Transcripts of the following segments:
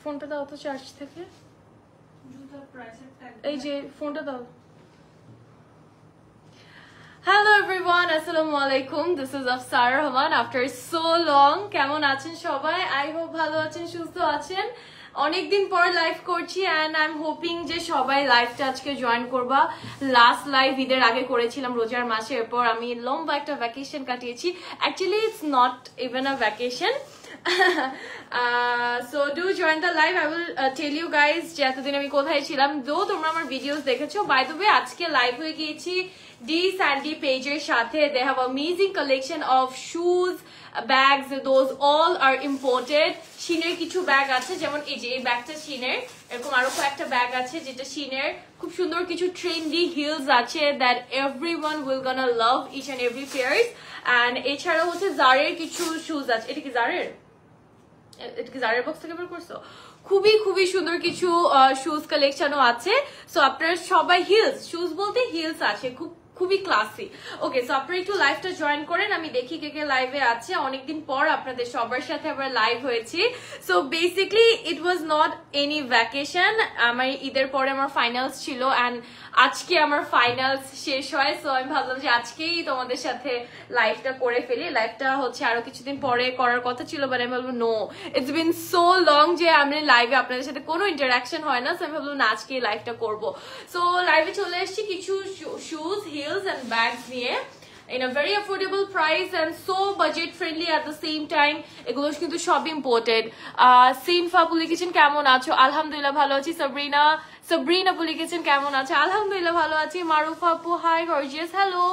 ফোনটা দাও তো চার্জ থেকে এই যে ফোনটা দাও Hello everyone, Assalamualaikum. This is Afsar Rahman after so long. কেমন আছেন সবাই? I hope ভালো আছেন, সুস্থ আছেন। অনেকদিন পর লাইভ করছি and I'm hoping যে সবাই লাইভটা আজকে জয়েন করবা। লাস্ট লাইভ ঈদের আগে করেছিলাম রোজার মাসে, এরপর আমি লম্বা একটা ভ্যাকেশন কাটিয়েছি। Actually it's not even a vacation. So do join the live. I will tell you guys যে এতদিন আমি কোথায় ছিলাম। তোমরা আমার ভিডিওস দেখেছো। By the way আজকে লাইভ হয়ে গিয়েছি D Sandy পেজের সাথে। They have amazing collection of shoes, bags. Those all are imported. শিনের কিছু ব্যাগ আছে, যেমন এই যে এই ব্যাগটা শিনের, এরকম আরো কয়েকটা ব্যাগ আছে যেটা শিনের। খুব সুন্দর কিছু ট্রেন্ডি হিলস আছে that everyone will gonna love each and every pairs. And এছাড়া হচ্ছে জারের কিছু শুজ আছে। এটা কি জারের? এটা কি জারের বক্স থেকে বের করছো? খুবই খুবই সুন্দর কিছু শুজ কালেকশনও আছে। সো আপনারা সবাই হিলস, শুজ বলতে হিলস আছে, খুবই ক্লাসি। ওকে, সো আপনারা একটু লাইভটা জয়েন করেন, আমি দেখি কে কে লাইভে আছে। অনেকদিন পর আপনাদের সবার সাথে আবার লাইভ হয়েছি। So basically it was not any vacation. আমার ঈদের পরে আমার ফাইনালস ছিল অ্যান্ড আজকে আমার ফাইনালস শেষ হয়। সো আমি ভাবলাম যে আজকেই তোমাদের সাথে লাইভটা করে ফেলি। লাইভটা হচ্ছে আরো কিছুদিন পরে করার কথা ছিল, বাট আমি বলবো no, it's been so long যে আমি লাইভে আপনাদের সাথে কোনো ইন্টারাকশন হয় না। সো আমি ভাবলাম না, আজকেই লাইভটা করবো। সো লাইভে চলে এসেছি কিছু শুজ, হিলস and bags নিয়ে in a very affordable price and so budget friendly at the same time. এগুলো কিন্তু সব ইম্পোর্টেড। সিনফা আপু লিখেছেন কেমন আছো? আলহামদুলিল্লাহ ভালো আছি। সাবরিনা আপু লিখেছেন কেমন আছো? আলহামদুলিল্লাহ ভালো আছি। মারুফা আপু হাই, গর্জিয়াস হ্যালো।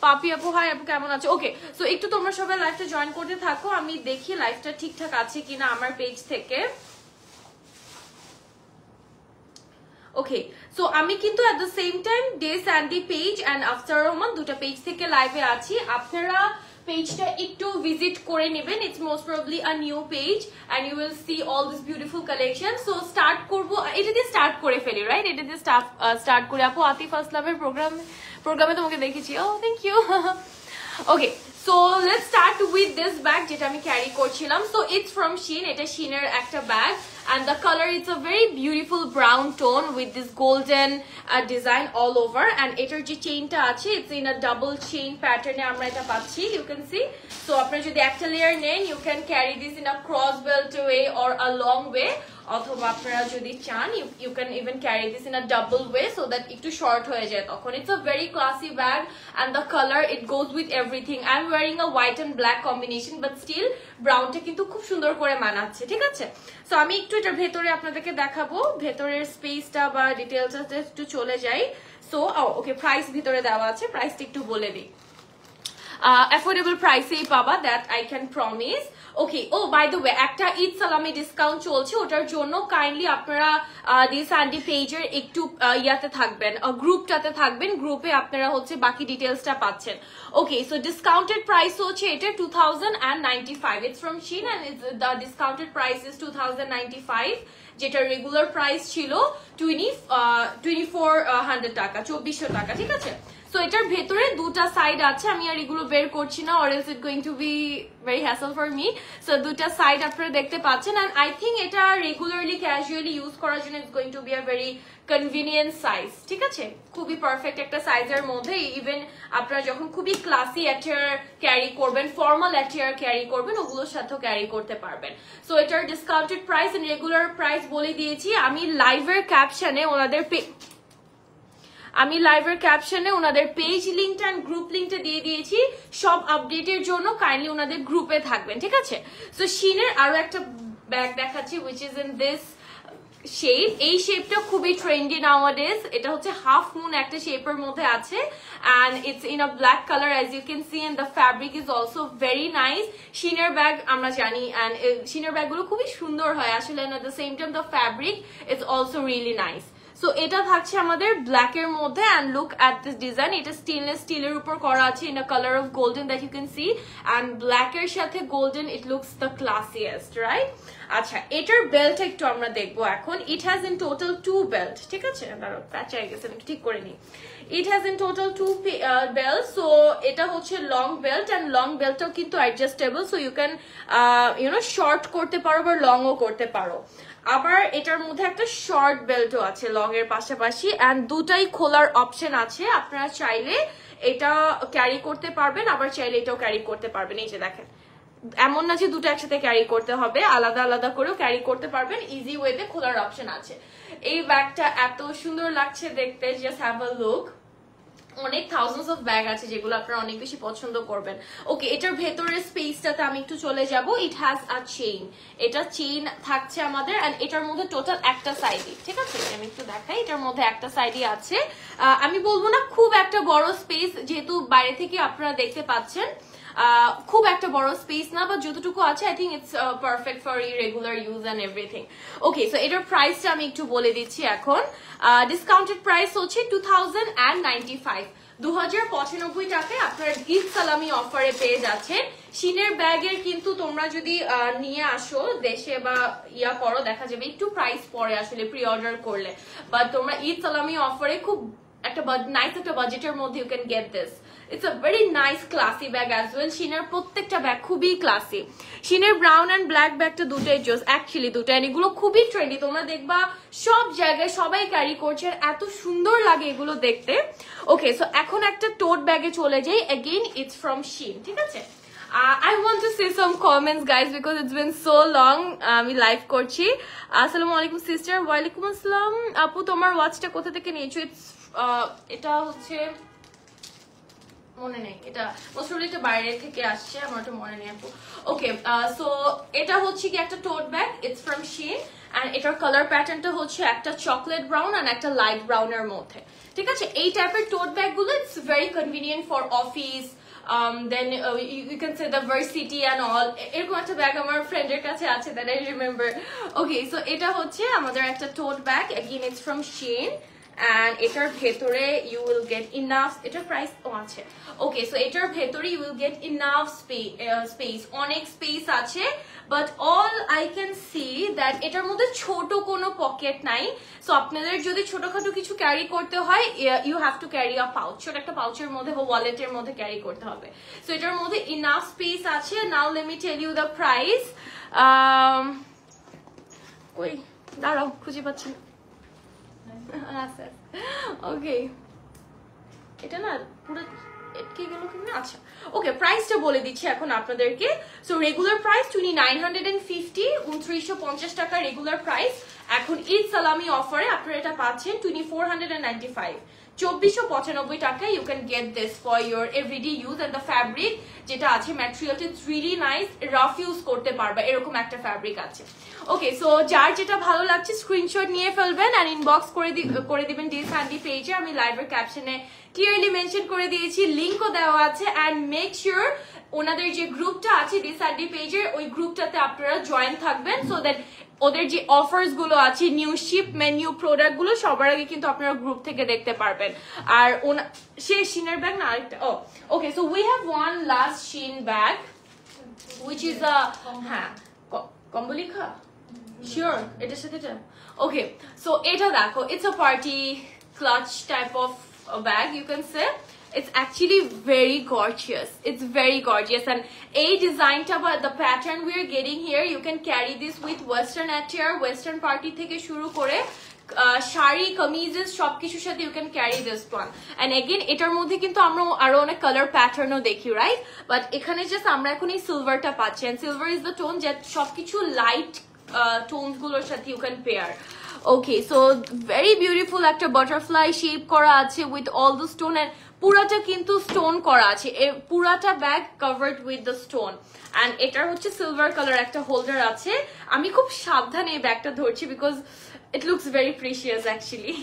পাপি আপু হাই আপু কেমন আছো? ওকে, সো একটু তোমরা সবাই লাইভটা জয়েন করতে থাকো, আমি দেখি লাইভটা ঠিকঠাক আছে কিনা আমার পেজ থেকে। ওকে, সো আমি কিন্তু at the same time Day Sandy page and Afsar Rahman দুটো পেজ থেকে লাইভে আছি। আপনারা পেজটা একটু ভিজিট করে নেবেন। It's most probably a new page and you will see all this beautiful collection. So start করব, এটা দিয়ে স্টার্ট করে ফেলি, রাইট? এটা দিয়ে স্টার্ট করে। আপু আতিফ আসলামের প্রোগ্রামে তোমাকে দেখেছি। ও thank you. Okay, so let's start with this bag যেটা আমি ক্যারি করছিলাম। so it's from Shein, এটা Sheinের একটা bag and the color it's a very beautiful brown tone with this golden design all over and এটার যে চেইনটা আছে it's in a double chain pattern এ আমরা এটা পাচ্ছি, you can see. so আপনারা যদি একটা লেয়ার নেন you can carry this in a cross belt way or a long way, অথবা আপনারা যদি চান you can even carry this in a double way so that একটু শর্ট হয়ে যায় তখন। it's a very classy bag and the color it goes with everything. I'm wearing a white and black combination but still ব্রাউনটা কিন্তু খুব সুন্দর করে মানাচ্ছে, ঠিক আছে? সো আমি একটু এটার ভেতরে আপনাদেরকে দেখাবো, ভেতরের স্পেসটা বা ডিটেইলসটা একটু চলে যাই। সো ওকে, প্রাইস ভিতরে দেওয়া আছে, প্রাইসটা একটু বলে দিই। অ্যাফোর্ডেবল প্রাইসেই পাবা, that I can promise. Okay, oh by the way একটা ঈদ সালামি ডিসকাউন্ট চলছে, ওটার জন্য কাইন্ডলি আপনারা ডে সানডে পেজের একটু ইয়াতে থাকবেন, গ্রুপটাতে থাকবেন, গ্রুপে আপনারা হচ্ছে বাকি ডিটেলসটা পাচ্ছেন। ওকে, সো ডিসকাউন্টেড প্রাইস হচ্ছে এটা 2095। It's from Shein and the discounted price is 2095, যেটা রেগুলার প্রাইস ছিল 2400 টাকা, 2400 টাকা, ঠিক আছে? সো এটার ভেতরে দুটা সাইড আছে, আমি আর এগুলো বের করছি না or else it going to be very hassle for me. So দুটা সাইড আপনারা দেখতে পাচ্ছেন and I think এটা রেগুলারলি ক্যাজুয়ালি ইউজ করার জন্য it's going to be a very convenient size, ঠিক আছে? খুবই পারফেক্ট একটা সাইজের মধ্যে, ইভেন আপনারা যখন খুবই ক্লাসি অ্যাটিয়ার ক্যারি করবেন, ফর্মাল অ্যাটিয়ার ক্যারি করবেন, ওগুলোর সাথেও ক্যারি করতে পারবেন। সো এটার discounted price and regular price বলে দিয়েছি। আমি লাইভের ক্যাপশনে ওনাদের পেজ লিঙ্কটা এন্ড গ্রুপ লিঙ্কটা দিয়ে দিয়েছি। সব আপডেটের জন্য কাইন্ডলি ওনাদের গ্রুপে থাকবেন, ঠিক আছে? সো Sheinের আরো একটা ব্যাগ দেখাচ্ছি which is in this shape. এই শেপটা খুবই ট্রেন্ডি নাওয়াডেজ। এটা হচ্ছে হাফ মুন একটা শেপের মধ্যে আছে and it's in a black color as you can see and the fabric is also very nice. Sheinের ব্যাগ আমরা জানি and Sheinের ব্যাগগুলো খুবই সুন্দর হয় আসলে and at the same time the fabric is also really nice. So এটা থাকছে আমাদের ব্ল্যাক এর মধ্যে and look at this design, এটা স্টেনলেস স্টিলের উপর করা আছে in a color of golden that you can see and black এর সাথে golden, it looks the classiest, right? আচ্ছা, এটার বেল্ট একটু আমরা দেখবো এখন। it has in total 2 belt, ঠিক আছে? দাঁড়াও, প্যাঁচা হয়ে গেছে, ঠিক করে নিই। it has in total 2 belts. so এটা হচ্ছে লং বেল্ট and লং বেল্টটাও কিন্তু adjustable, so you can short করতে পারো বা লংও করতে পারো। আবার এটার মধ্যে একটা শর্ট বেল্টও আছে লং এর পাশাপাশি, এন্ড দুটাই খোলার অপশন আছে। আপনারা চাইলে এটা ক্যারি করতে পারবেন, আবার চাইলে এটাও ক্যারি করতে পারবেন। এই যে দেখেন, এমন না যে দুটো একসাথে ক্যারি করতে হবে, আলাদা আলাদা করেও ক্যারি করতে পারবেন, ইজি ওয়েতে খোলার অপশন আছে। এই ব্যাগটা এত সুন্দর লাগছে দেখতে, জাস্ট হ্যাভ আ লুক। অনেক থাউজেন্ডস অফ ব্যাগ আছে যেগুলো আপনারা অনেক বেশি পছন্দ করবেন। ওকে, এটার ভেতরের স্পেসটাতে আমি একটু চলে যাব। ইট হ্যাজ আ চেইন, এটা চেইন থাকছে আমাদের, এন্ড এটার মধ্যে টোটাল একটা সাইডই, ঠিক আছে আমি একটু দেখাই, এটার মধ্যে একটা সাইডই আছে। আমি বলবো না খুব একটা বড় স্পেস, যেহেতু বাইরে থেকে আপনারা দেখতে পাচ্ছেন খুব একটা বড় স্পেস না, বা যতটুকু আছে I think it's perfect for regular use and everything. Okay, so এটার প্রাইসটা আমি একটু বলে দিচ্ছি এখন। ডিসকাউন্টেড প্রাইস হচ্ছে 2095, 2095 টাকায় আপনারা ঈদ সালামি অফারে পেয়ে যাচ্ছেন। শিনের ব্যাগের কিন্তু তোমরা যদি নিয়ে আসো দেশে বা ইয়া করো, দেখা যাবে একটু প্রাইস পড়ে আসলে প্রি অর্ডার করলে, বাট তোমরা ঈদ সালামি অফারে খুব একটা নাইস একটা বাজেটের মধ্যে you can get this. It's a very nice classy bag as well. শিনের প্রত্যেকটা ব্যাগ খুবই ক্লাসি। শিনের ব্রাউন অ্যান্ড ব্ল্যাক ব্যাগটা দুটাই জোস, অ্যাকচুয়ালি দুটাই, এগুলো খুবই ট্রেন্ডি। তোমরা দেখবা সব জায়গায় সবাই ক্যারি করছে, এত সুন্দর লাগে এগুলো দেখতে। ওকে, সো এখন একটা টোট ব্যাগে চলে যাই। অ্যাগেইন ইটস ফ্রম শিন, ঠিক আছে। I want to say some comments guys because it's been so long আমি লাইভ করছি। আসসালামু আলাইকুম সিস্টার। ওয়ালাইকুম আসসালাম আপু, তোমার ওয়াচটা কোথা থেকে নিয়েছো? এটা হচ্ছে মনে নেই, এটা মোস্টলি এটা বাইরে থেকে আসছে, আমার এটা মনে নেই আপু। ওকে, সো এটা হচ্ছে কি একটা tote bag, it's from Shein, and এটার কালার প্যাটার্নটা হচ্ছে একটা চকলেট ব্রাউন এন্ড একটা লাইট ব্রাউনের মধ্যে, ঠিক আছে। এই টাইপের টোট ব্যাগ গুলো it's very convenient for office, then you can say the varsity and all. এরকম একটা ব্যাগ আমার ফ্রেন্ডের কাছে আছে that I remember. Okay, so এটা হচ্ছে আমাদের একটা tote bag, again it's from Shein, and এটার ভেতরে you will get enough, এটার প্রাইস আছে। ওকে, সো এটার ভেতরে you will get enough space, অনেক স্পেস আছে, but all I can see that এটার মধ্যে ছোট কোনো পকেট নাই। সো আপনাদের যদি ছোটখাটো কিছু ক্যারি করতে হয়, you have to carry a pouch, ছোট একটা পাউচের মধ্যে বা ওয়ালেটের মধ্যে ক্যারি করতে হবে। সো এটার মধ্যে ইনাফ স্পেস আছে। Now let me tell you the price. ওই দাঁড়াও, খুঁজে পাচ্ছি না। ওকে, এটা না পুরো এটকে গেল কিনা। আচ্ছা, ওকে, প্রাইসটা বলে দিচ্ছি এখন আপনাদেরকে। সো রেগুলার প্রাইস 2950, 2950 টাকা রেগুলার প্রাইস। এখন ঈদ সালামি অফারে আপনারা এটা পাচ্ছেন 2495, 2495 টাকা। You can get this for your everyday use, and the fabric যেটা আছে ম্যাটেরিয়ালটা it's really nice, rough use করতে পারবে এরকম একটা ফ্যাব্রিক আছে। ওকে, সো যার যেটা ভালো লাগছে স্ক্রিনশট নিয়ে ফেলবেন এন্ড ইনবক্স করে দিবেন ডি স্যান্ডি পেজে। আমি লাইভের ক্যাপশনে ক্লিয়ারলি মেনশন করে দিয়েছি, লিংকও দেওয়া আছে। এন্ড মেক শিওর ওনাদের যে গ্রুপটা আছে ডি স্যান্ডি পেজের, ওই গ্রুপটাতে আপনারা জয়েন থাকবেন, সো দ্যাট ওদের যে অফার্স গুলো আছে, নিউ শিপমেন্ট, নিউ প্রোডাক্ট গুলো সবার আগে কিন্তু আপনারা গ্রুপ থেকে দেখতে পারবেন। আর সে শিনের ব্যাগ না আরেকটা। Okay, so we have one last Shein bag which is a হ্যাঁ কম্বলিকা শিওর এটার সাথে এটা। ওকে, সো এটা দেখো, it's a party clutch type of bag you can say. It's actually very gorgeous, it's very gorgeous, and a design ta ba the pattern we are getting here, you can carry this with western attire, western party থেকে শুরু করে শাড়ি কামিজেস সবকিছুর সাথে you can carry this one. And again এটার মধ্যে কিন্তু আমরা আরো অনেক কালার প্যাটার্নও দেখি, রাইট? বাট এখানে জাস্ট আমরা এখন এই সিলভারটা পাচ্ছি, and silver is the tone যে সবকিছু লাইট টোনস গুলোর সাথে you can pair. Okay, so very beautiful একটা বাটারফ্লাই শেপ করা আছে with all the stone, and পুরাটা কিন্তু স্টোন করা আছে, পুরাটা bag covered with the stone. And এটার হচ্ছে সিলভার কালার একটা হোল্ডার আছে। আমি খুব সাবধানে এই ব্যাগটা ধরছি because it looks very precious actually.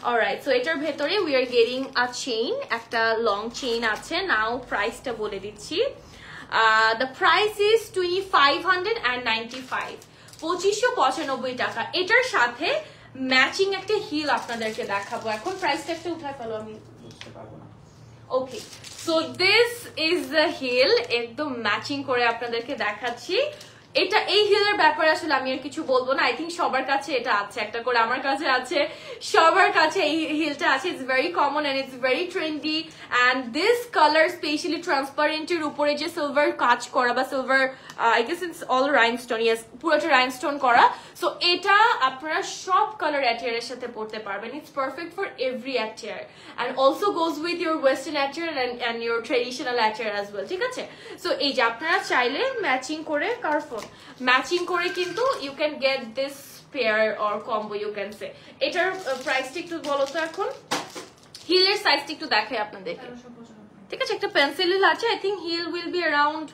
Alright, so এটার ভেতরে we are getting a chain, একটা long chain আছে। নাও প্রাইসটা বলে দিচ্ছি। The price is 2595, 2595 টাকা। এটার সাথে ম্যাচিং একটা হিল আপনাদেরকে দেখাবো এখন। প্রাইসটা একটা উঠায় ফেলো, আমি বুঝতে পারবো না। Okay, so this is the heel, একদম ম্যাচিং করে আপনাদেরকে দেখাচ্ছি। এটা এই হিলের ব্যাপারে আসলে আমি আর কিছু বলবো না, আই থিঙ্ক সবার কাছে এটা আছে, একটা করে আমার কাছে আছে, সবার কাছে এই হিলটা আছে। It's very common and it's very trendy and this colour specially ট্রান্সপারেন্টের উপরে যে সিলভার কাজ করা বা silver I guess it's all rhinestone, yes পুরোটা রাইনস্টোন করা। সো এটা আপনারা সব কালার অ্যাটিয়ারের সাথে পরতে পারবেন। It's perfect for every attire and also goes with your western attire and your traditional attire as well, ঠিক আছে? সো এই যে আপনারা চাইলে ম্যাচিং করে কারফোন ম্যাচিং করে কিন্তু you can get this pair or combo you can say. এটার প্রাইসটা একটু বলো তো এখন, হিলের সাইজটা একটু দেখাই আপনাদেরকে, ঠিক আছে? একটা পেন্সিল হিল আছে, I think heel will be around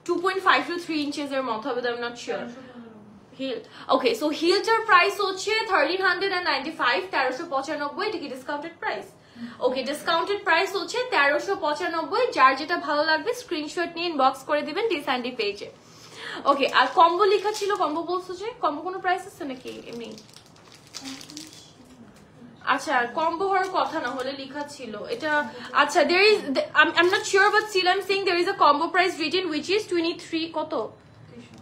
2.5 to 3 inches এর মতো হবে, I am not sure. Heel okay, so হিলটার প্রাইস হচ্ছে 1395, 1395। এটা কি discounted price? Okay, discounted price হচ্ছে 1395। যার যেটা ভালো লাগবে স্ক্রিনশট নিয়ে ইনবক্স করে দিবেন ডিসান্ডি পেজে। ওকে, আর কম্বো লেখা ছিল, কম্বো বলছো যে কম্বো কোনো প্রাইস আছে নাকি এমনি? আচ্ছা, কম্বো হওয়ার কথা না হলে লেখা ছিল এটা। আচ্ছা, there is I'm not sure but still I'm saying there is a combo price written which is 23 কত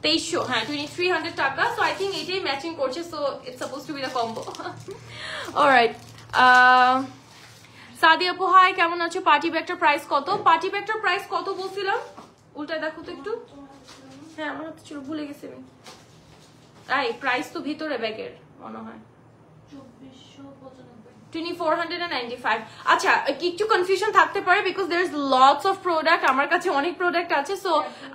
2300, হ্যাঁ 2300 টাকা। সো আই থিঙ্ক এটাই ম্যাচিং করছে, so it's supposed to be the combo. Alright, Sadia আপু হাই, কেমন আছো? পার্টি ব্যাগটার price কত? পার্টি ব্যাগটার প্রাইস কত বলছিলাম? উল্টায় দেখো তো একটু। হ্যাঁ আমার হাতে ছিল, ভুলে গেছি আমি। তাই প্রাইস তো ভিতরে ব্যাগের মনে হয় 2495। আচ্ছা, একটু কনফিউশন থাকতে পারে because there is lots of product, আমার কাছে অনেক প্রোডাক্ট আছে। সো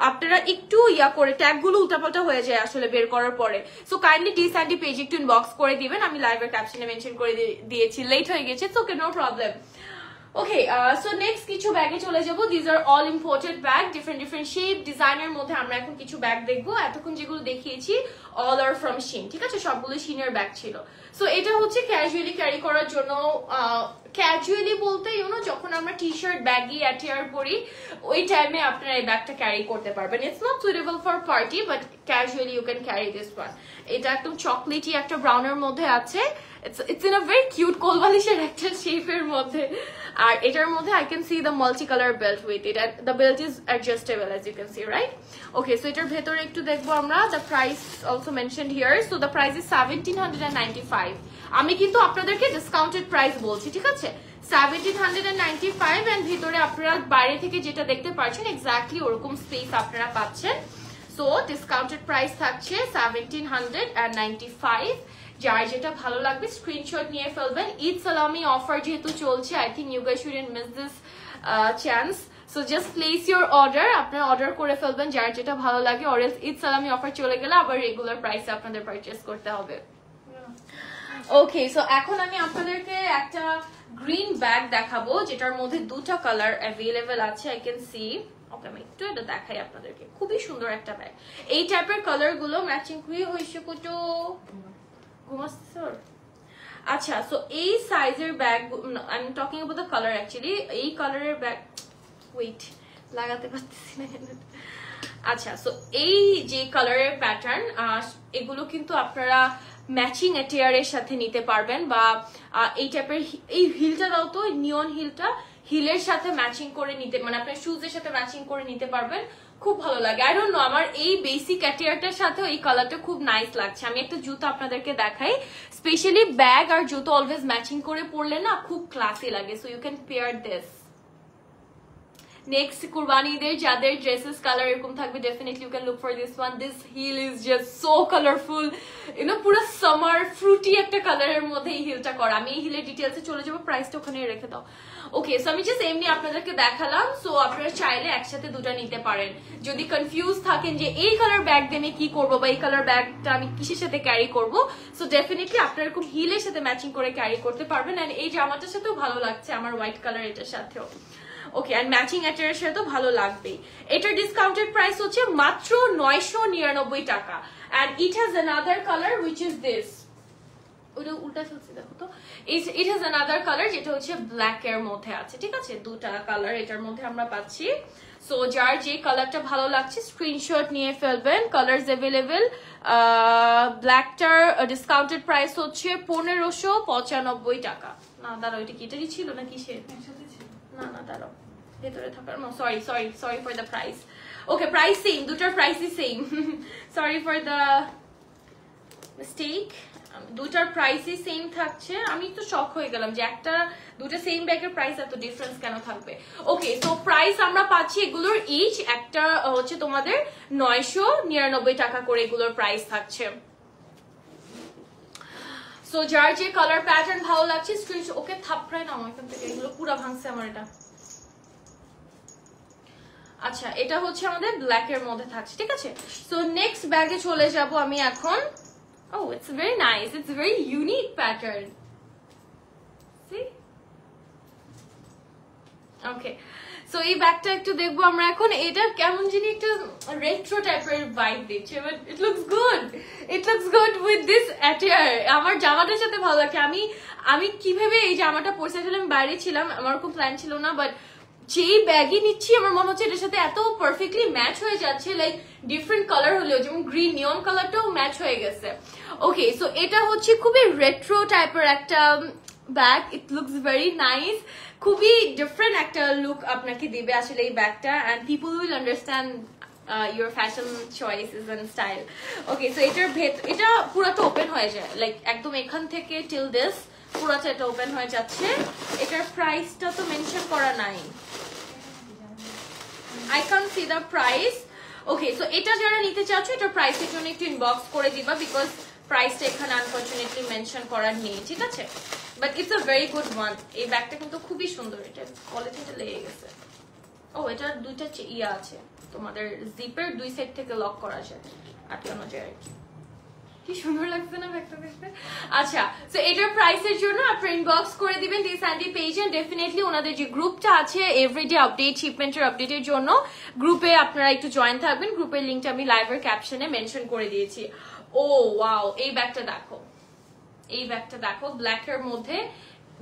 আপনারা একটু ইয়া করে ট্যাগ গুলো উল্টাপাল্টা হয়ে যায় আসলে বের করার পরে। সো কাইন্ডলি ডিসান্ডি পেজ একটু ইনবক্স করে দিবেন, আমি লাইভের ক্যাপশনে মেনশন করে দিয়েছি, লেট হয়ে গেছে, সো ওকে, নো প্রবলেম। ওকে, সো নেক্সট কিছু ব্যাগে চলে যাবো। These are all imported bag, different different shape ডিজাইনের মধ্যে আমরা এখন কিছু ব্যাগ দেখবো। এতক্ষণ যেগুলো দেখিয়েছি অল আর ফ্রম শিন, ঠিক আছে? সবগুলো শিনের ব্যাগ ছিল। সো এটা হচ্ছে ক্যাজুয়ালি ক্যারি করার জন্য, ক্যাজুয়ালি বলতে ইউনো যখন আমরা টি শার্ট ব্যাগি অ্যাটিয়ার পরি ওই টাইমে আপনারা এই ব্যাগটা ক্যারি করতে পারবেন। It's not suitable for party but casually you can carry this one. এটা একদম চকলেটি একটা ব্রাউনের মধ্যে আছে, it's in a very cute কোলবালিশের একটা শেপের মধ্যে। আর এটার মধ্যে I can see the multicolor belt with it and the belt is adjustable as you can see, right? Okay, so এটার ভেতরে একটু দেখবো আমরা। The price also mentioned here, so the price is 1795। আমি কিন্তু আপনাদেরকে ডিসকাউন্টেড প্রাইস বলছি, ঠিক আছে? 1795 and ভিতরে আপনারা বাইরে থেকে যেটা দেখতে পাচ্ছেন এক্স্যাক্টলি ওরকম স্পেস আপনারা পাচ্ছেন। সো ডিসকাউন্টেড প্রাইস থাকছে 1795। যার যেটা ভালো লাগবে স্ক্রিনশট নিয়ে ফেলবেন। ঈদ সালামি অফার যেহেতু চলছে, I think you guys shouldn't miss this chance. So just place your order, আপনারা অর্ডার করে ফেলবেন যার যেটা ভালো লাগে, অর এলস ঈদ সালামি অফার চলে গেলে আবার রেগুলার প্রাইসে আপনাদের পারচেজ করতে হবে। ওকে, সো এখন আমি আপনাদেরকে একটা গ্রিন ব্যাগ দেখাবো যেটার মধ্যে দুটা কালার অ্যাভেলেবেল আছে, আই ক্যান সি। ওকে, আমি একটু এটা দেখাই আপনাদেরকে, খুবই সুন্দর একটা ব্যাগ। এই টাইপের কালার গুলো ম্যাচিং খুবই হয়েছে কত আচ্ছা। সো এই সাইজের bag, I am talking about the colour actually. এই কালারের ব্যাগ ওয়েট লাগাতে পারতেছি না। আচ্ছা, সো এই যে কালারের প্যাটার্ন এগুলো কিন্তু আপনারা ম্যাচিং অ্যাটিয়ারের সাথে নিতে পারবেন, বা এই টাইপের এই হিলটা দাও তো, নিয়ন হিলটা হিলের সাথে ম্যাচিং করে নিতে, মানে আপনার শুজের সাথে ম্যাচিং করে নিতে পারবেন, খুব ভালো লাগে। আই ডোন্ট নো, আমার এই বেসিক অ্যাটিয়ারটার সাথে এই কালারটা খুব নাইস লাগছে। আমি একটা জুতো আপনাদেরকে দেখাই, স্পেশালি ব্যাগ আর জুতো অলওয়েজ ম্যাচিং করে পরলে না খুব ক্লাসি লাগে। So you can pair this. Next Qurbani ঈদের যাদের ড্রেসেস কালার এরকম থাকবে, definitely you can look for this one. This heel is just so colourful, you know পুরো সামার ফ্রুটি একটা কালারের মধ্যে এই হিলটা করা। আমি এই হিলের ডিটেলসে চলে যাবো, প্রাইসটা ওখানে রেখে দাও। ওকে, সো আমি জাস্ট এমনি আপনাদেরকে দেখালাম। সো আপনারা চাইলে একসাথে দুটো নিতে পারেন। যদি কনফিউজ থাকেন যে এই কালার ব্যাগ দিয়ে আমি কি করবো বা এই কালার ব্যাগটা আমি কিসের সাথে ক্যারি করবো, সো ডেফিনেটলি আপনারা এরকম হিলের সাথে ম্যাচিং করে ক্যারি করতে পারবেন। এন্ড এই জামাটার সাথেও ভালো লাগছে আমার, হোয়াইট কালার এটার সাথেও। ওকে, এন্ড ম্যাচিং অ্যাটারের সাথে তো ভালো লাগবেই। এটার ডিসকাউন্টেড প্রাইস হচ্ছে মাত্র 999 টাকা। And it has another colour which is this. ওটা উল্টা ফেলছি দেখো তো। ইট হ্যাজ অ্যানাদার কালার যেটা হচ্ছে ব্ল্যাক এর মধ্যে আছে, ঠিক আছে? দুটা কালার এটার মধ্যে আমরা পাচ্ছি। সো যার যে কালারটা ভালো লাগছে স্ক্রিনশট নিয়ে ফেলবেন। Colours available. ব্ল্যাকটার ডিসকাউন্টেড প্রাইস হচ্ছে 1595 টাকা। না দাঁড়াও, এটা কি এটারই ছিল না কিসের? না না দাঁড়াও, ভেতরে থাকার, no sorry for the price. Okay price same, দুটার প্রাইসই same. Sorry for the mistake, দুটার প্রাইসই সেম থাকছে। আমি তো শক হয়ে গেলাম যে একটা দুটা সেম ব্যাগের প্রাইস এত ডিফারেন্স কেন থাকবে। ওকে সো প্রাইস আমরা পাচ্ছি এগুলোর ইচ একটা হচ্ছে তোমাদের 999 টাকা করে এগুলোর প্রাইস থাকছে। সো যার যে কালার প্যাটার্ন ভালো লাগছে স্ক্রিনশট, ওকে থাপড়ায় নাও এখান থেকে, এগুলো পুরো ভাঙছে আমার এটা। আচ্ছা এটা হচ্ছে আমাদের ব্ল্যাক এর মধ্যে থাকছে, ঠিক আছে। সো নেক্সট ব্যাগে চলে যাব আমি এখন। Oh, it's very nice. It's a very unique pattern. See? Okay. So এই ব্যাগটা একটু দেখবো আমরা এখন। এটা কেমন জানি একটা রেট্রো টাইপের ভাইব দিচ্ছে, but it looks good. It looks good with this attire. আমার জামাটার সাথে ভালো লাগছে। আমি কিভাবে এই জামাটা পরছি, আসলে আমি বাইরে ছিলাম, আমার কোনো প্ল্যান ছিল না, বাট যেই ব্যাগই নিচ্ছি আমার মনে হচ্ছে এটার সাথে এত পারফেক্টলি ম্যাচ হয়ে যাচ্ছে, লাইক ডিফারেন্ট কালার হলেও, যেমন গ্রিন নিয়ন কালারটাও ম্যাচ হয়ে গেছে। ওকে সো এটা হচ্ছে খুবই রেট্রো টাইপের একটা bag. It looks very nice, খুবই ডিফারেন্ট একটা লুক আপনাকে দিবে আসলে এই ব্যাগটা, and people will understand your fashion choices and style. Okay so এটা পুরোটা ওপেন হয়ে যায়, লাইক একদম এখান থেকে টিল দিস পুরোটা এটা ওপেন হয়ে যাচ্ছে। এটার প্রাইসটা তো মেনশন করা নাই, I can't see the price. Okay so এটা যারা নিতে চাচ্ছ এটার প্রাইসের জন্য একটু ইনবক্স করে দিবা, বিকজ প্রাইসটা এখানে আনফরচুনেটলি মেনশন করার নেই, ঠিক আছে। But it's a very good one. এই ব্যাগটা কিন্তু খুবই সুন্দর, এটা কোয়ালিটিটা লেগে গেছে। ও এটার দুইটা ইয়া আছে, তোমাদের জিপের দুই সাইড থেকে লক করা যায়, আটকানো যায় আর কি। কি সুন্দর লাগছে না ব্যাগটা দেখতে। আচ্ছা সো এটার প্রাইসের জন্য আপনারা ইনবক্স করে দিবেন দি স্যান্ডি পেজে। ডেফিনেটলি ওনাদের যে গ্রুপটা আছে এভরিডে আপডেট শিপমেন্টের আপডেটের জন্য গ্রুপে আপনারা একটু জয়েন থাকবেন। গ্রুপের লিঙ্কটা আমি লাইভের ক্যাপশনে মেনশন করে দিয়েছি। ও ওয়াও এই ব্যাগটা দেখো, এই ব্যাগটা দেখো ব্ল্যাক এর মধ্যে।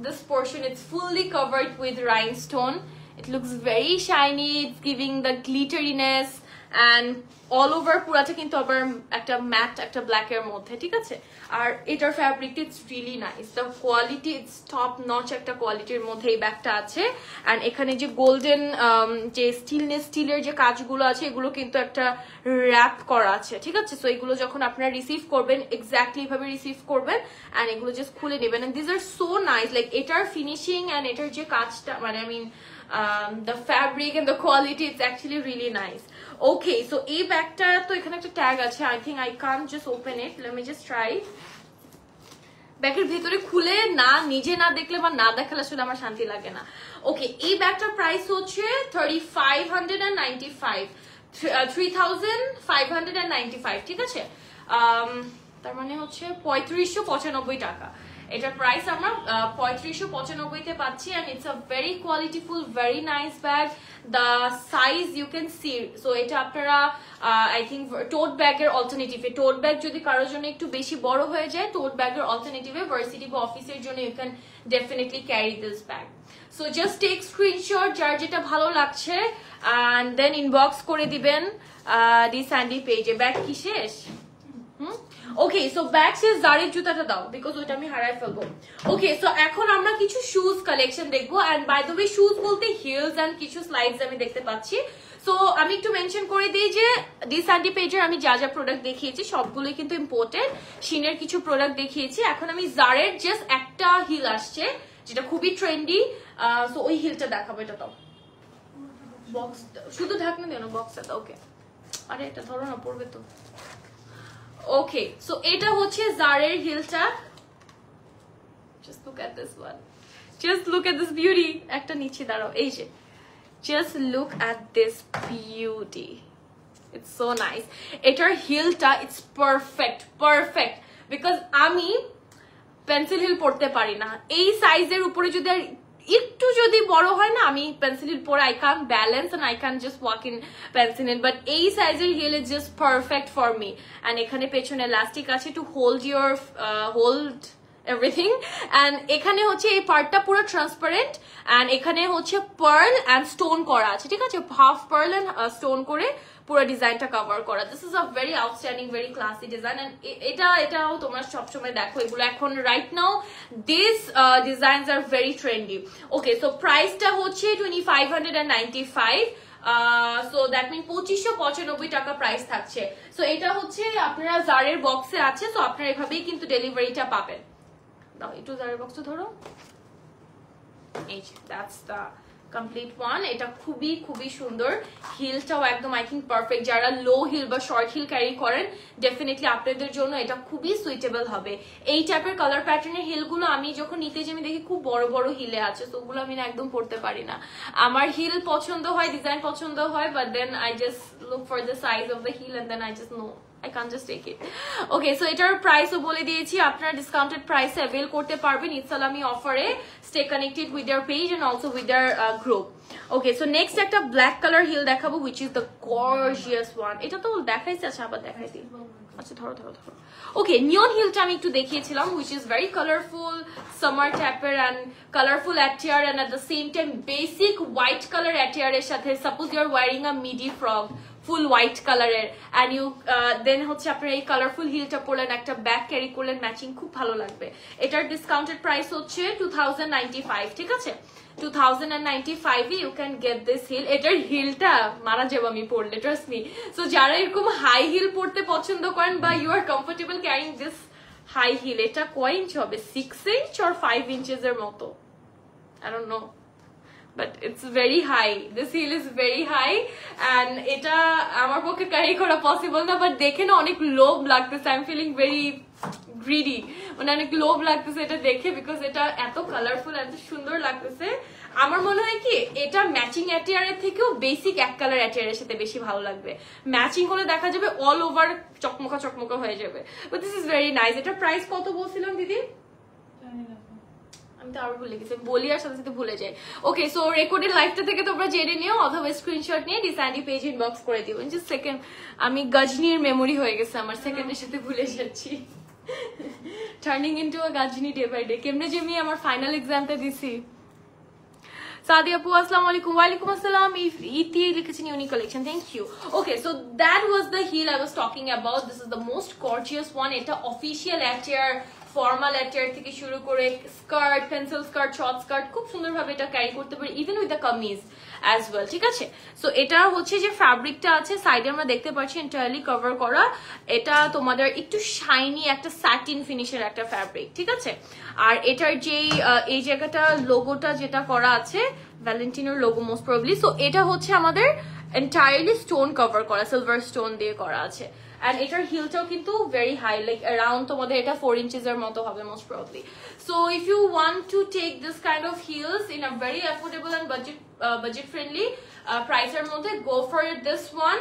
This portion it's fully covered with rhinestone. It looks very shiny, it's giving the glitteriness and all over পুরাটা কিন্তু আবার একটা ম্যাট একটা ব্ল্যাক এর মধ্যে, ঠিক আছে। আর এটার fabric it's really nice, the quality it's top notch একটা কোয়ালিটির মধ্যে এই ব্যাগটা আছে। অ্যান্ড এখানে যে গোল্ডেন যে স্টিলের যে কাজগুলো আছে এগুলো কিন্তু একটা র্যাপ করা আছে, ঠিক আছে। সো এগুলো যখন আপনারা রিসিভ করবেন এক্স্যাক্টলি ভাবে রিসিভ করবেন অ্যান্ড এগুলো জাস্ট খুলে নেবেন। And this are so nice, like এটার ফিনিশিং অ্যান্ড এটার যে কাজটা মানে I mean the fabric and the quality, it's actually really nice. Okay so এই ব্যাগটা তো এখানে একটা ট্যাগ আছে, I think I can't just open it, let me just try. ব্যাগের ভিতরে খুলে না নিজে না দেখলে বা না দেখালে আসলে আমার শান্তি লাগে না। ওকে এই ব্যাগটার প্রাইস হচ্ছে 3595, ঠিক আছে। তার মানে হচ্ছে 3595 টাকা। এটার প্রাইস আমরা 3595 তে পাচ্ছি। And it's a very qualityful very nice bag. The size you can see. So এটা আপনারা আই থিঙ্ক টোট ব্যাগের অল্টারনেটিভে, টোট ব্যাগ যদি কারোর জন্য একটু বেশি বড় হয়ে যায় টোট ব্যাগের অল্টারনেটিভে ভার্সিটি বা অফিসের জন্য you can definitely carry this bag. So just take screenshot যার যেটা ভালো লাগছে অ্যান্ড দেন ইনবক্স করে দিবেন দি স্যান্ডি পেজে। ব্যাগ কি শেষ? ওকে সো ব্যাগ শেষ, জারের জুতাটা দাও বিকজ ওইটা আমি হারায় ফেলবো। ওকে সো এখন আমরা কিছু শুজ কালেকশন দেখবো। And by the way shoes বলতে হিলস অ্যান্ড কিছু স্লাইডস আমি দেখতে পাচ্ছি। সো আমি একটু মেনশন করে দিই যে দি স্যান্ডি পেজের আমি যা যা প্রোডাক্ট দেখিয়েছি সবগুলোই কিন্তু ইম্পোর্টেড। শিনের কিছু প্রোডাক্ট দেখিয়েছি। এখন আমি জারের জাস্ট একটা হিল আসছে যেটা খুবই ট্রেন্ডি, সো ওই হিলটা দেখাবো। এটা তো বক্স শুধু ঢাকনা দেন বক্সটা তো। ওকে আরে এটা ধরো না পড়বে তো। ওকে সো এটা হচ্ছে জারের হিলটা। Just look at this one, just look at this beauty. একটা নিচে দাঁড়াও, এই যে just look at this beauty, it's so nice. এটার হিলটা ইটস পারফেক্ট পারফেক্ট বিকজ আমি পেন্সিল হিল পড়তে পারি না। এই সাইজের উপরে যদি আর একটু যদি বড় হয় না আমি পেন্সিল হিল পরে I can balance and I can just walk in pencil heel, but এই সাইজের heel is just perfect for me. And এখানে পেছনে ইলাস্টিক আছে to hold your hold everything. And এখানে হচ্ছে এই পার্টটা পুরো ট্রান্সপারেন্ট অ্যান্ড এখানে হচ্ছে পার্ল অ্যান্ড স্টোন করা আছে, ঠিক আছে। হাফ পার্ল অ্যান্ড স্টোন করে পুরো ডিজাইনটা কভার করা। This is a very outstanding very classy design. And এটাও তোমরা সবসময় দেখো এগুলো এখন right now this designs are very trendy. Okay so প্রাইসটা হচ্ছে 2595। সো দ্যাট মিন 2595 টাকা প্রাইস থাকছে। সো এটা হচ্ছে আপনারা জারের বক্সে আছে, সো আপনারা এভাবেই কিন্তু ডেলিভারিটা পাবেন। দাও একটু জারের বক্সটা ধরো, এই যে দ্যাটস দ্য কমপ্লিট ওয়ান। এটা খুবই খুবই সুন্দর, হিলটাও একদম আই থিঙ্ক পারফেক্ট। যারা লো হিল বা শর্ট হিল ক্যারি করেন ডেফিনেটলি আপনাদের জন্য এটা খুবই সুইটেবল হবে। এই টাইপের কালার প্যাটার্নের হিলগুলো আমি যখন নিতে যাই আমি দেখি খুব বড় বড় হিলে আছে, তো ওগুলো আমি না একদম পরতে পারি না। আমার হিল পছন্দ হয়, ডিজাইন পছন্দ হয়, but then I just look for the size of the heel and then I just know I can't just take it. Okay, so এটার প্রাইসও বলে দিয়েছি, আপনারা ডিসকাউন্টেড প্রাইসে অ্যাভেল করতে পারবেন ইনসালামি অফারে। Stay connected with their page and also with their group. Okay, so next একটা ব্ল্যাক কালার হিল দেখাবো which is the gorgeous one. এটা তো দেখাইছে, আচ্ছা আবার দেখাই দিই। আচ্ছা ধরো ধরো ধরো। ওকে, নিয়ন হিলটা আমি একটু দেখিয়েছিলাম which is very colorful, summer type and colorful attire and at the same time basic white color attire এর সাথে suppose you are wearing a midi frock full white কালারের এন্ড ইউ দেন হচ্ছে আপনারা এই কালারফুল হিলটা পরলেন, একটা ব্যাগ ক্যারি করলেন, matching খুব ভালো লাগবে। এটার ডিসকাউন্টেড প্রাইস হচ্ছে 2095, ঠিক আছে? 2095 you can get this heel. এটার হিলটা মারা যাবো আমি পরলে, ট্রাস্ট মি। সো যারা এরকম হাই হিল পরতে পছন্দ করেন বা you are comfortable carrying this high heel, এটা কয় ইঞ্চ হবে? 6 ইঞ্চ or 5 inches এর মতো, I don't know. But it's very high. This heel is very high and এটা আমার পক্ষে ক্যারি করা পসিবল না, বাট দেখে না অনেক লোভ লাগতেছে। I am feeling very greedy, মানে অনেক লোভ লাগতেছে এটা দেখে, বিকজ এটা এত কালারফুল, এত সুন্দর লাগতেছে। আমার মনে হয় কি এটা ম্যাচিং অ্যাটিয়ারের থেকেও বেসিক এক কালার অ্যাটিয়ারের সাথে বেশি ভালো লাগবে। ম্যাচিং হলে দেখা যাবে অল ওভার চকমকা চকমকা হয়ে যাবে। But this is very nice. এটার প্রাইস কত বলছিলাম দিদি? আমি তো আবার ভুলে গেছি, বলি আর সাথে সাথে ভুলে যাই। ওকে, সো রেকর্ডেড লাইভটা থেকে তোমরা জেনে নিও অথবা স্ক্রিনশট নিয়ে ডিসাইডি পেজ ইনবক্স করে দিও। জাস্ট সেকেন্ড, আমি গজনির মেমোরি হয়ে গেছে আমার, সেকেন্ডের সাথে ভুলে যাচ্ছি। Turning into a Ghajini day by day. কেমনে যে আমি আমার ফাইনাল এক্সামটা দিছি। সাদি আপু আসসালামু আলাইকুম। ওয়ালাইকুম আসসালাম। ইতি লিখেছেন unique collection, thank you. Okay, so that was the heel I was talking about. This is the most gorgeous one. এটা অফিসিয়াল অ্যাটিয়ার, ফর্মাল অ্যাটিয়ার থেকে শুরু করে skirt, pencil skirt, short skirt খুব সুন্দরভাবে এটা ক্যারি করতে পারে, even with the kameez as well, ঠিক আছে? সো এটা হচ্ছে যে ফ্যাব্রিকটা আছে সাইডে আমরা দেখতে পাচ্ছি এন্টায়ারলি কভার করা। এটা তোমাদের একটু শাইনি একটা স্যাটিন ফিনিশের একটা ফ্যাব্রিক, ঠিক আছে? আর এটার যেই এই জায়গাটা লোগোটা যেটা করা আছে ভ্যালেন্টিনোর লোগো মোস্ট প্রবাবলি, সো এটা হচ্ছে আমাদের এন্টায়ারলি স্টোন কভার করা, সিলভার স্টোন দিয়ে করা আছে। And এটার হিলটাও কিন্তু very high, like around তোমাদের এটা 4 inches এর মতো হবে most probably. So if you want to take this kind of heels in a very affordable and budget friendly price এর মধ্যে, go for this one.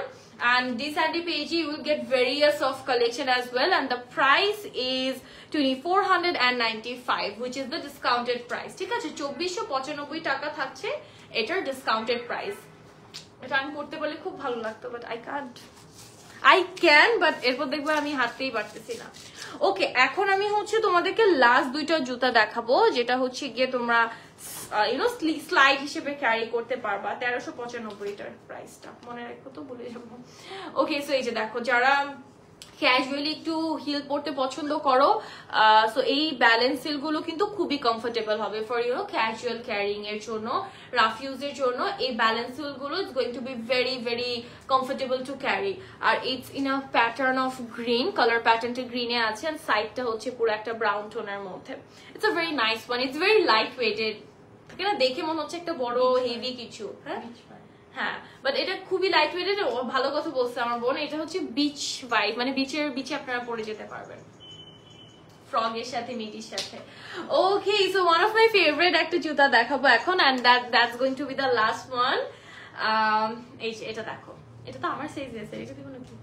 And this Sandy page you will get various of collection as well, and the price is 2495, which is the discounted price, ঠিক আছে? 2495 টাকা থাকছে এটার discounted price. এটা আমি পড়তে বলে খুব ভালো লাগতো, বাট I can, but এরপর দেখবো আমি হাততেই পারতেছি না। ওকে, এখন আমি হচ্ছে তোমাদেরকে লাস্ট দুইটা জুতা দেখাবো, যেটা হচ্ছে গিয়ে তোমরা স্লাইড হিসেবে ক্যারি করতে পারবা। 1395 এটার প্রাইসটা, মনে রাখো তো, বলে যাবো। ওকে, সো এই যে দেখো, যারা ক্যাজুয়ালি একটু হিল পরতে পছন্দ করো, সো এই ব্যালেন্স হিল গুলো কিন্তু খুবই কমফোর্টেবল হবে ফর ক্যাজুয়াল ক্যারিং এর জন্য, রাফ ইউজের জন্য। এই ব্যালেন্স হিল গুলো is going to be very very comfortable to carry. আর it's in a pattern of green, colour প্যাটার্নটা গ্রিনে আছে, এন্ড সাইডটা হচ্ছে পুরো একটা ব্রাউন টোনের মধ্যে। It's a very nice one, it's very light weighted, থাকে না দেখে মনে হচ্ছে একটা বড় হেভি কিছু, হ্যাঁ হ্যাঁ, বাট এটা খুবই লাইট ওয়েটেড। ভালো কথা বলছে আমার বোন, এটা হচ্ছে বিচ ভাইব, মানে বিচে আপনারা পরে যেতে পারবেন ফ্রগের সাথে, মিডির সাথে। Okay, so one of my favourite একটা জুতা দেখাবো এখন, and that's going to be the last one. এই যে এটা দেখো, এটা তো আমার সাইজে আছে, এটা দেখো নাকি।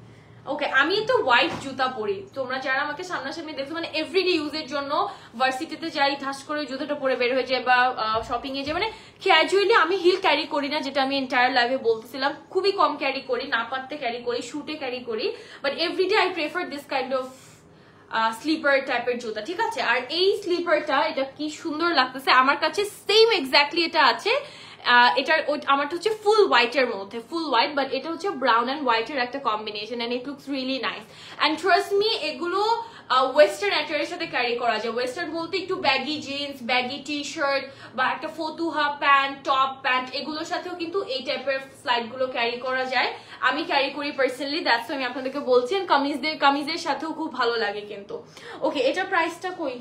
ওকে, আমি তো হোয়াইট জুতা পরি, তোমরা যারা আমাকে সামনাসামনি দেখছো, মানে এভরিডে ইউজের জন্য, ভার্সিটিতে যাই ঠাস করে জুতাটা পরে বের হয়ে যায়, বা শপিং এ যায়, মানে ক্যাজুয়ালি আমি হিল ক্যারি করি না, যেটা আমি এন্টায়ার লাইফে বলতেছিলাম, খুবই কম ক্যারি করি, না পারতে ক্যারি করি, শুটে ক্যারি করি, but everyday I prefer this kind of slipper টাইপের জুতা, ঠিক আছে? আর এই স্লিপারটা, এটা কি সুন্দর লাগতেছে আমার কাছে, সেম এক্স্যাক্টলি এটা আছে এটার আমারটা হচ্ছে ফুল হোয়াইটের মধ্যে, ফুল হোয়াইট, বাট এটা হচ্ছে ব্রাউন অ্যান্ড হোয়াইটের একটা combination and it looks really nice. And trust me, এগুলো ওয়েস্টার্ন অ্যাটায়ারের সাথে ক্যারি করা যায়। ওয়েস্টার্ন বলতে একটু baggy jeans, baggy T shirt বা একটা ফতুহা প্যান্ট, টপ প্যান্ট, এগুলোর সাথেও কিন্তু এই টাইপের স্লাইড গুলো ক্যারি করা যায়। আমি ক্যারি করি পার্সোনালি, দ্যাটস আমি আপনাদেরকে বলছি। কামিজের সাথেও খুব ভালো লাগে কিন্তু। ওকে, এটার প্রাইসটা কই?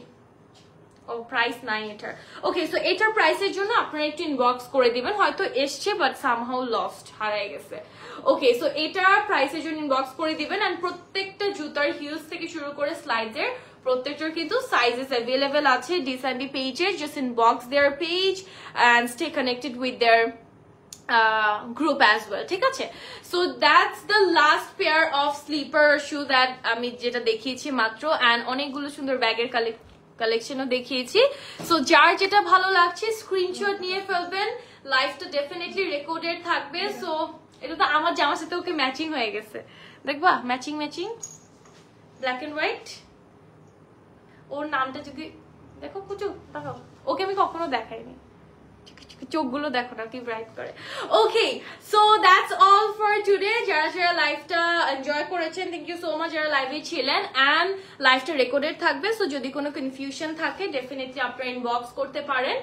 ও, প্রাইস নাই এটার। ওকে, সো এটার প্রাইসের জন্য আপনারা একটু ইনবক্স করে দিবেন, হয়তো এসছে বাট সামহাউ লস্ট, হারাই গেছে। ওকে, সো এটার প্রাইসের জন্য ইনবক্স করে দিবেন। এন্ড প্রত্যেকটা জুতার হিলস থেকে শুরু করে স্লাইডের প্রত্যেকটার কিন্তু সাইজেস অ্যাভেলেবেল আছে ডিসান্ডি পেজের। Just inbox their page and stay connected with their group as well, ঠিক আছে? So that's the last pair of sleeper shoe that আমি যেটা দেখিয়েছি মাত্র, and অনেকগুলো সুন্দর ব্যাগের কালেকশনও দেখিয়েছি। সো যার যেটা ভালো লাগছে স্ক্রিনশট নিয়ে ফেলবেন, লাইফটা ডেফিনেটলি রেকর্ডেড থাকবে। সো এটা তো আমার জামার সাথে ওকে ম্যাচিং হয়ে গেছে, দেখবা matching matching black and white. ওর নামটা যদি দেখো, কুচু দেখাও, ওকে আমি কখনো দেখাইনি, চোখগুলো দেখো না কি ব্রাইট করে। Okay, so that's all for today. যারা যারা লাইভটা এনজয় করেছেন, থ্যাংক ইউ সো মাচ যারা লাইভে ছিলেন। অ্যান্ড লাইভটা রেকর্ডেড থাকবে, সো যদি কোনো কনফিউশন থাকে ডেফিনেটলি আপনারা ইনবক্স করতে পারেন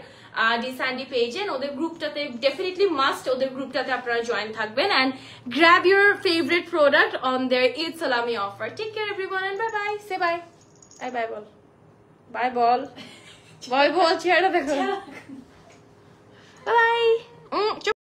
ডিসান্ডি পেজে। ওদের গ্রুপটাতে ডেফিনেটলি মাস্ট, ওদের গ্রুপটাতে আপনারা জয়েন থাকবেন and grab your favourite product on their Eid সালামি offer. Take care everyone and bye bye. Say bye, bye bye বল, বাই বল, বাই বল, চেহারা দেখো, বাই।